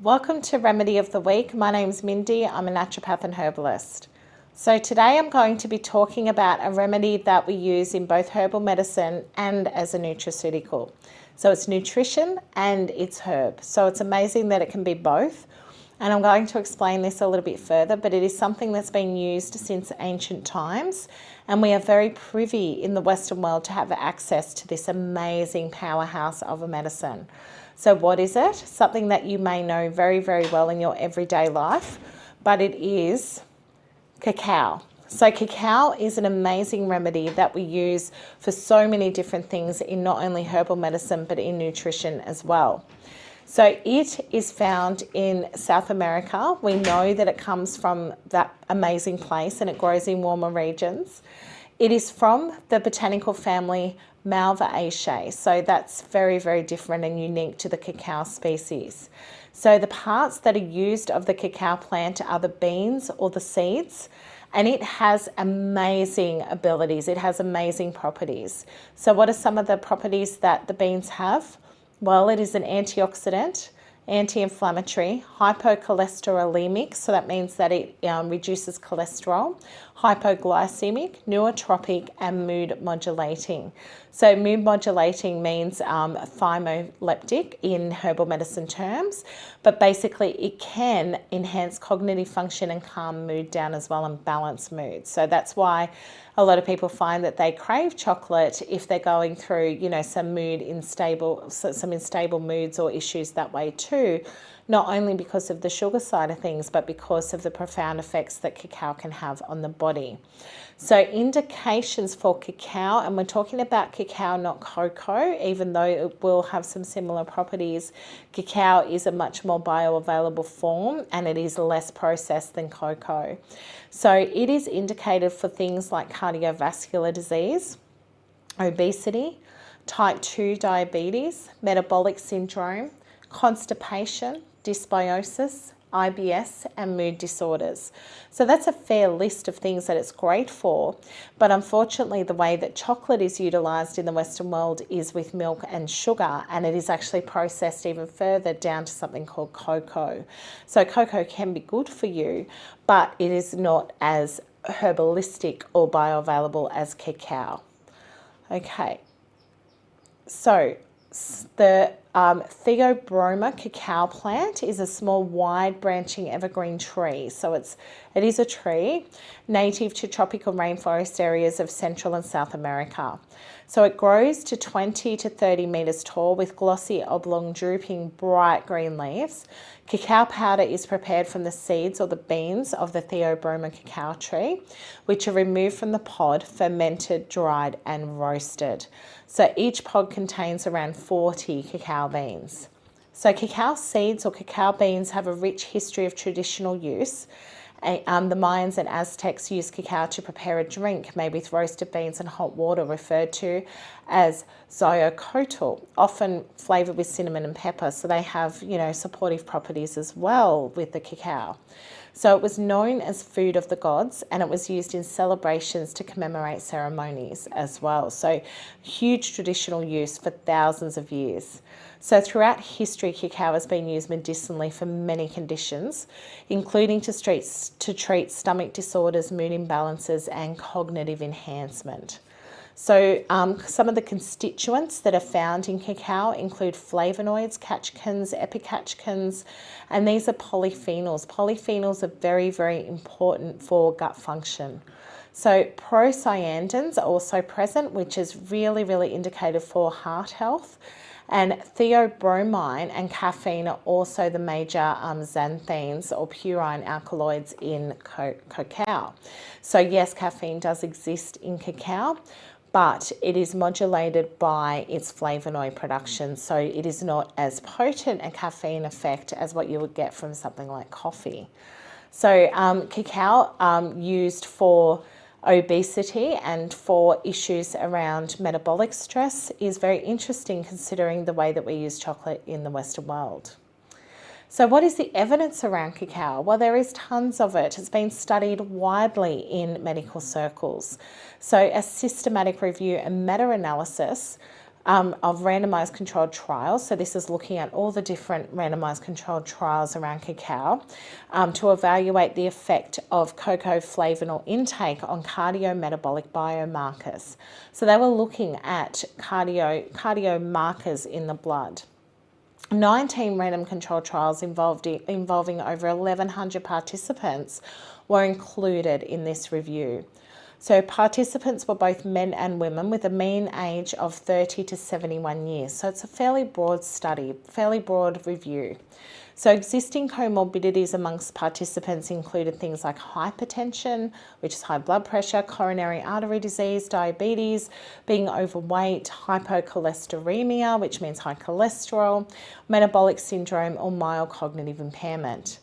Welcome to Remedy of the Week. My name's Mindy. I'm a naturopath and herbalist. So today I'm going to be talking about a remedy that we use in both herbal medicine and as a nutraceutical. So it's nutrition and it's herb. So it's amazing that it can be both. And I'm going to explain this a little bit further, but it is something that's been used since ancient times. And we are very privy in the Western world to have access to this amazing powerhouse of a medicine. So what is it? Something that you may know very, very well in your everyday life, but it is cacao. So cacao is an amazing remedy that we use for so many different things in not only herbal medicine, but in nutrition as well. So it is found in South America. We know that it comes from that amazing place and it grows in warmer regions. It is from the botanical family Malvaceae. So that's very, very different and unique to the cacao species. So the parts that are used of the cacao plant are the beans or the seeds, and it has amazing abilities. It has amazing properties. So what are some of the properties that the beans have? Well, it is an antioxidant, anti-inflammatory, hypocholesterolemic, so that means that it reduces cholesterol, hypoglycemic, nootropic, and mood modulating. So mood modulating means thymoleptic in herbal medicine terms, but basically it can enhance cognitive function and calm mood down as well and balance mood. So that's why a lot of people find that they crave chocolate if they're going through, some unstable moods or issues that way too, not only because of the sugar side of things, but because of the profound effects that cacao can have on the body. So indications for cacao, and we're talking about cacao, not cocoa, even though it will have some similar properties. Cacao is a much more bioavailable form and it is less processed than cocoa. So it is indicated for things like cardiovascular disease, obesity, type 2 diabetes, metabolic syndrome, constipation, dysbiosis, IBS, and mood disorders. So that's a fair list of things that it's great for, but unfortunately the way that chocolate is utilised in the Western world is with milk and sugar, and it is actually processed even further down to something called cocoa. So cocoa can be good for you, but it is not as herbalistic or bioavailable as cacao. Okay, so the Theobroma cacao plant is a small, wide branching evergreen tree. So it is a tree native to tropical rainforest areas of Central and South America. So it grows to 20 to 30 meters tall with glossy, oblong, drooping, bright green leaves. Cacao powder is prepared from the seeds or the beans of the Theobroma cacao tree, which are removed from the pod, fermented, dried, and roasted. So each pod contains around 40 cacao beans. So cacao seeds or cacao beans have a rich history of traditional use. The Mayans and Aztecs used cacao to prepare a drink made with roasted beans and hot water referred to as xochitl, often flavoured with cinnamon and pepper. So they have, supportive properties as well with the cacao. So it was known as food of the gods, and it was used in celebrations to commemorate ceremonies as well. So huge traditional use for thousands of years. So throughout history, cacao has been used medicinally for many conditions, including to treat stomach disorders, mood imbalances, and cognitive enhancement. So some of the constituents that are found in cacao include flavonoids, catechins, epicatechins, and these are polyphenols. Polyphenols are very, very important for gut function. So procyandins are also present, which is really, really indicated for heart health. And theobromine and caffeine are also the major xanthines or purine alkaloids in cacao. So yes, caffeine does exist in cacao, but it is modulated by its flavonoid production. So it is not as potent a caffeine effect as what you would get from something like coffee. So cacao used for obesity and for issues around metabolic stress is very interesting considering the way that we use chocolate in the Western world. So what is the evidence around cacao? Well, there is tons of it. It's been studied widely in medical circles. So a systematic review and meta-analysis of randomized controlled trials. So this is looking at all the different randomized controlled trials around cacao to evaluate the effect of cocoa flavanol intake on cardiometabolic biomarkers. So they were looking at cardio markers in the blood. 19 random controlled trials involving over 1,100 participants were included in this review. So participants were both men and women with a mean age of 30 to 71 years. So it's a fairly broad study, fairly broad review. So existing comorbidities amongst participants included things like hypertension, which is high blood pressure, coronary artery disease, diabetes, being overweight, hypocholesterolemia, which means high cholesterol, metabolic syndrome, or mild cognitive impairment.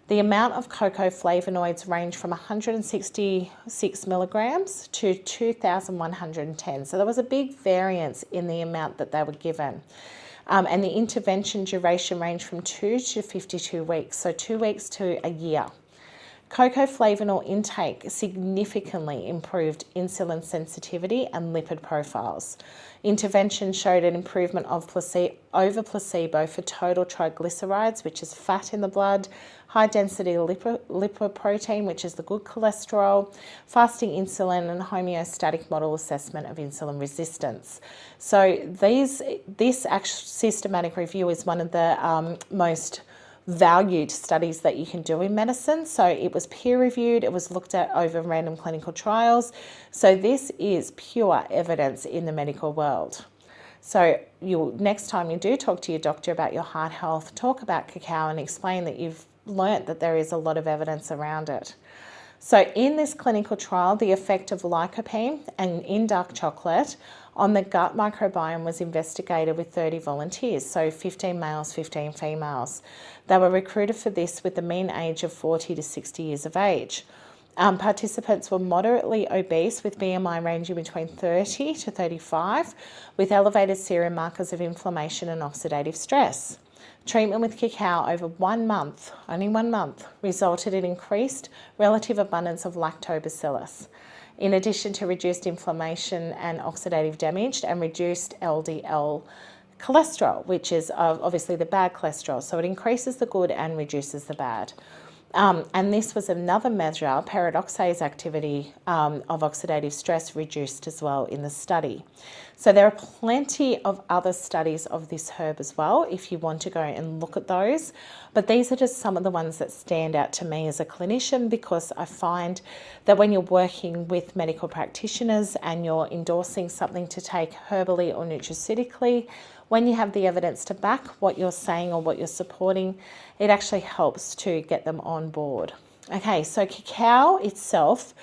The amount of cocoa flavonoids range from 166 milligrams to 2,110. So there was a big variance in the amount that they were given. And the intervention duration ranged from 2 to 52 weeks, so 2 weeks to a year. Cocoa flavanol intake significantly improved insulin sensitivity and lipid profiles. Intervention showed an improvement of over placebo for total triglycerides, which is fat in the blood, high density lipoprotein, which is the good cholesterol, fasting insulin, and homeostatic model assessment of insulin resistance. So this systematic review is one of the most valued studies that you can do in medicine. So it was peer reviewed, it was looked at over random clinical trials. So this is pure evidence in the medical world. So next time you do talk to your doctor about your heart health, talk about cacao and explain that you've learnt that there is a lot of evidence around it. So in this clinical trial, the effect of lycopene and in dark chocolate on the gut microbiome was investigated with 30 volunteers, so 15 males, 15 females. They were recruited for this with the mean age of 40 to 60 years of age. Participants were moderately obese with BMI ranging between 30 to 35 with elevated serum markers of inflammation and oxidative stress. Treatment with cacao over 1 month, only 1 month, resulted in increased relative abundance of lactobacillus, in addition to reduced inflammation and oxidative damage and reduced LDL cholesterol, which is obviously the bad cholesterol. So it increases the good and reduces the bad. And this was another measure, peroxidase activity of oxidative stress reduced as well in the study. So there are plenty of other studies of this herb as well if you want to go and look at those. But these are just some of the ones that stand out to me as a clinician, because I find that when you're working with medical practitioners and you're endorsing something to take herbally or nutraceutically, when you have the evidence to back what you're saying or what you're supporting, it actually helps to get them on board. Okay, so cacao itself,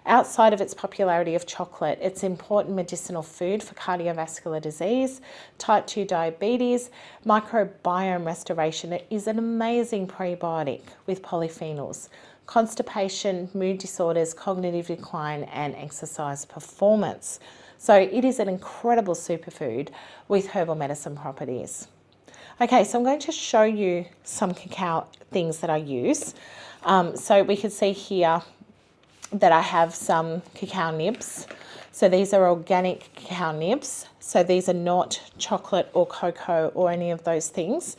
outside of its popularity of chocolate, it's important medicinal food for cardiovascular disease, type 2 diabetes, microbiome restoration. It is an amazing prebiotic with polyphenols, constipation, mood disorders, cognitive decline, and exercise performance. So it is an incredible superfood with herbal medicine properties. Okay, so I'm going to show you some cacao things that I use. So we can see here that I have some cacao nibs. So these are organic cacao nibs. So these are not chocolate or cocoa or any of those things.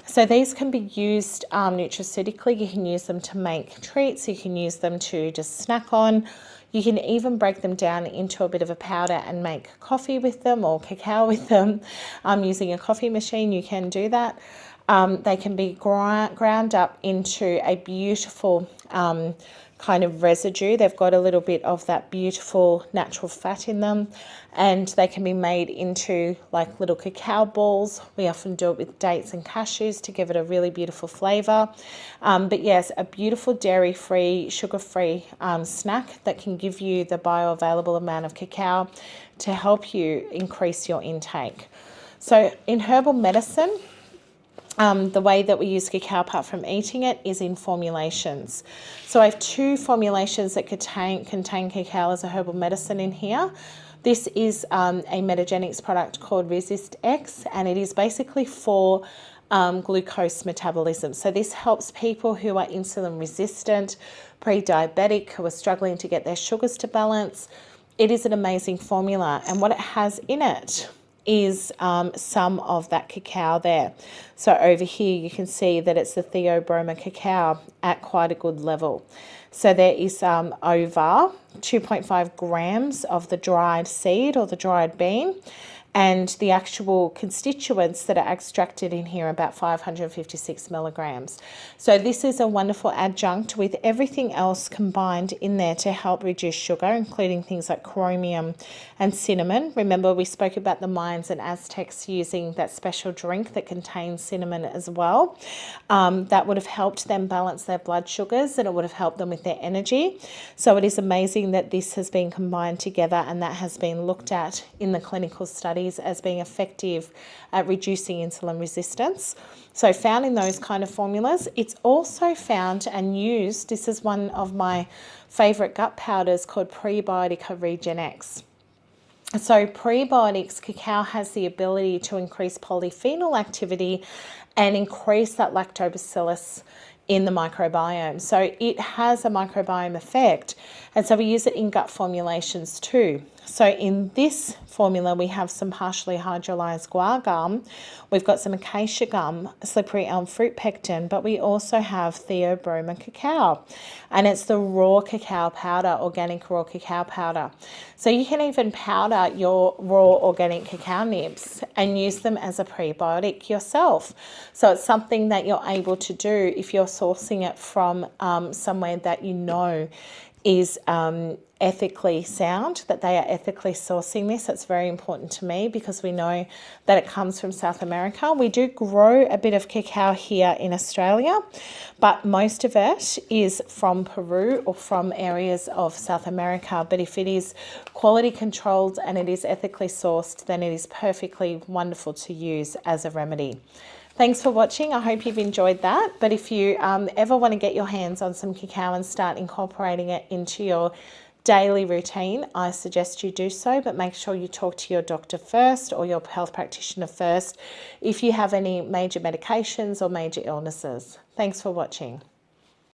So these can be used nutraceutically. You can use them to make treats. You can use them to just snack on. You can even break them down into a bit of a powder and make coffee with them or cacao with them. Using a coffee machine, you can do that. They can be ground up into a beautiful kind of residue. They've got a little bit of that beautiful natural fat in them, and they can be made into like little cacao balls. We often do it with dates and cashews to give it a really beautiful flavour. But yes, a beautiful dairy-free, sugar-free snack that can give you the bioavailable amount of cacao to help you increase your intake. So in herbal medicine, the way that we use cacao apart from eating it is in formulations. So I have 2 formulations that contain cacao as a herbal medicine in here. This is a Metagenics product called Resist X, and it is basically for glucose metabolism. So this helps people who are insulin resistant, pre-diabetic, who are struggling to get their sugars to balance. It is an amazing formula, and what it has in it is some of that cacao there. So over here you can see that it's the Theobroma cacao at quite a good level. So there is over 2.5 grams of the dried seed or the dried bean, and the actual constituents that are extracted in here are about 556 milligrams. So this is a wonderful adjunct with everything else combined in there to help reduce sugar, including things like chromium and cinnamon. Remember, we spoke about the Mayans and Aztecs using that special drink that contains cinnamon as well. That would have helped them balance their blood sugars, and it would have helped them with their energy. So it is amazing that this has been combined together, and that has been looked at in the clinical studies as being effective at reducing insulin resistance. So found in those kind of formulas. It's also found and used, this is one of my favourite gut powders called Prebiotica Regen X. So prebiotics, cacao has the ability to increase polyphenol activity and increase that lactobacillus in the microbiome. So it has a microbiome effect, and so we use it in gut formulations too. So in this formula we have some partially hydrolyzed guar gum, we've got some acacia gum, slippery elm fruit pectin, but we also have Theobroma cacao, and it's the raw cacao powder, organic raw cacao powder. So you can even powder your raw organic cacao nibs and use them as a prebiotic yourself. So it's something that you're able to do if you're sourcing it from somewhere that you know is ethically sound, that they are ethically sourcing this. That's very important to me because we know that it comes from South America. We do grow a bit of cacao here in Australia, but most of it is from Peru or from areas of South America. But if it is quality controlled and it is ethically sourced, then it is perfectly wonderful to use as a remedy. Thanks for watching. I hope you've enjoyed that. But if you ever want to get your hands on some cacao and start incorporating it into your daily routine, I suggest you do so, but make sure you talk to your doctor first or your health practitioner first if you have any major medications or major illnesses. Thanks for watching.